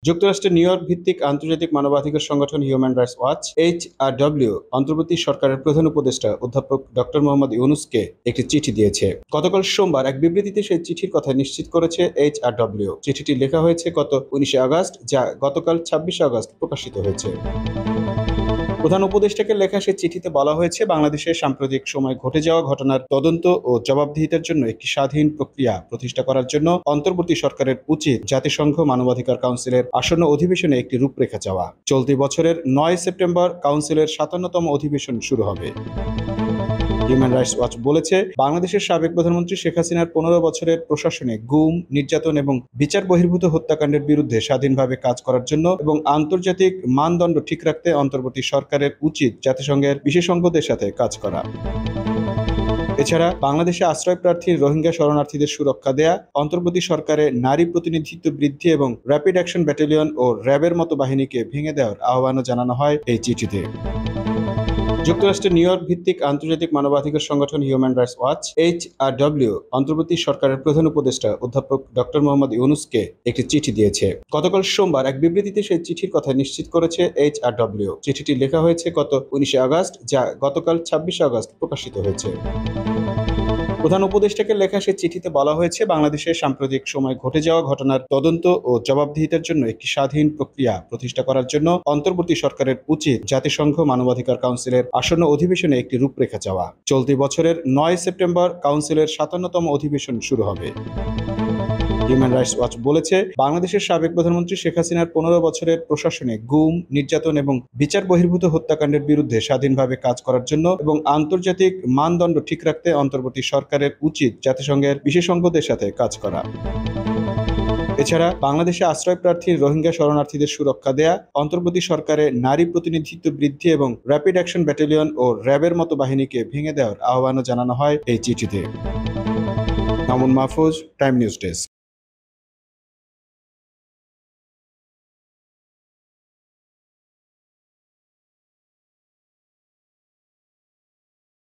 যুক্তরাষ্ট্রের new York ভিত্তিক আন্তর্জাতিক মানবাধিকার সংগঠন হিউম্যান রাইটস ওয়াচ HRW অন্তর্বর্তী সরকারের প্রধান উপদেষ্টা অধ্যাপক ডক্টর মোহাম্মদ ইউনূসকে একটি চিঠি দিয়েছে। গতকাল সোমবার এক বিবৃতিতে সেই চিঠির কথা নিশ্চিত করেছে HRW। চিঠিটি লেখা হয়েছে গত 19 আগস্ট, যা গতকাল 26 আগস্ট প্রকাশিত হয়েছে। প্রধান উপদেষ্টাকে লেখা সেই চিঠিতে বলা হয়েছে, বাংলাদেশের সাম্প্রতিক সময় ঘটে যাওয়া ঘটনার তদন্ত ও জবাবদিহিতার জন্য একটি স্বাধীন প্রক্রিয়া প্রতিষ্ঠা করার জন্য অন্তর্বর্তী সরকারের উচিত জাতিসংঘ মানবাধিকার কাউন্সিলের আসন্ন অধিবেশনে একটি রূপরেখা চাওয়া। চলতি বছরের 9 সেপ্টেম্বর কাউন্সিলের 57তম অধিবেশন শুরু হবে। হিউম্যান রাইটস ওয়াচ বলেছে, বাংলাদেশের সাবেক প্রধানমন্ত্রী শেখ হাসিনার 15 বছরের প্রশাসনে গুম, নির্যাতন এবং বিচার বহির্ভূত হত্যাকাণ্ডের বিরুদ্ধে স্বাধীনভাবে কাজ করার জন্য এবং আন্তর্জাতিক মানদণ্ড ঠিক রাখতে অন্তর্বর্তী সরকারের উচিত জাতিসংঘের বিশেষজ্ঞদের সাথে কাজ করা। এছাড়া বাংলাদেশে আশ্রয় প্রার্থী রোহিঙ্গা শরণার্থীদের সুরক্ষা দেয়া, অন্তর্বর্তী সরকারে নারী প্রতিনিধিত্ব বৃদ্ধি এবং র্যাপিড অ্যাকশন ব্যাটালিয়ন ও র্যাবের মতো বাহিনীকে ভেঙে দেওয়ার আহ্বানও জানানো হয় এই চিঠিতে। যুক্তরাষ্ট্রের নিউ ইয়র্ক ভিত্তিক আন্তর্জাতিক মানবাধিকার সংগঠন হিউম্যান রাইটস ওয়াচ HRW অন্তর্বর্তী সরকারের প্রধান উপদেষ্টা অধ্যাপক ডক্টর মোহাম্মদ ইউনূসকে একটি চিঠি দিয়েছে। গতকাল সোমবার এক বিবৃতিতে সেই চিঠির কথা নিশ্চিত করেছে HRW। চিঠিটি লেখা হয়েছে গত 19 আগস্ট, যা গতকাল 26 আগস্ট প্রকাশিত হয়েছে। প্রধান উপদেষ্টাকে লেখা সেই চিঠিতে বলা হয়েছে, বাংলাদেশের সাম্প্রতিক সময় ঘটে যাওয়া ঘটনার তদন্ত ও জবাবদিহিতার জন্য একটি স্বাধীন প্রক্রিয়া প্রতিষ্ঠা করার জন্য অন্তর্বর্তী সরকারের উচিত জাতিসংঘ মানবাধিকার কাউন্সিলের আসন্ন অধিবেশনে একটি রূপরেখা চাওয়া। চলতি বছরের 9 সেপ্টেম্বর কাউন্সিলের 57তম অধিবেশন শুরু হবে। হিউম্যান রাইটস ওয়াচ বলেছে, বাংলাদেশের সাবেক প্রধানমন্ত্রী শেখ হাসিনার 15 বছরের প্রশাসনে গুম, নির্যাতন এবং বিচার বহির্ভূত হত্যাকাণ্ডের বিরুদ্ধে স্বাধীনভাবে কাজ করার জন্য এবং আন্তর্জাতিক মানদণ্ড ঠিক রাখতে অন্তর্বর্তী সরকারের উচিত জাতিসংঘের বিশেষজ্ঞদের সাথে কাজ করা। এছাড়া বাংলাদেশে আশ্রয় প্রার্থী রোহিঙ্গা শরণার্থীদের সুরক্ষা দেয়া, অন্তর্বর্তী সরকারে নারী প্রতিনিধিত্ব বৃদ্ধি এবং র্যাপিড অ্যাকশন ব্যাটালিয়ন ও র্যাবের মতো বাহিনীকে ভেঙে দেওয়ার আহ্বানও জানানো হয় এই চিঠিতে। Mamun Mahfuz, time news desk.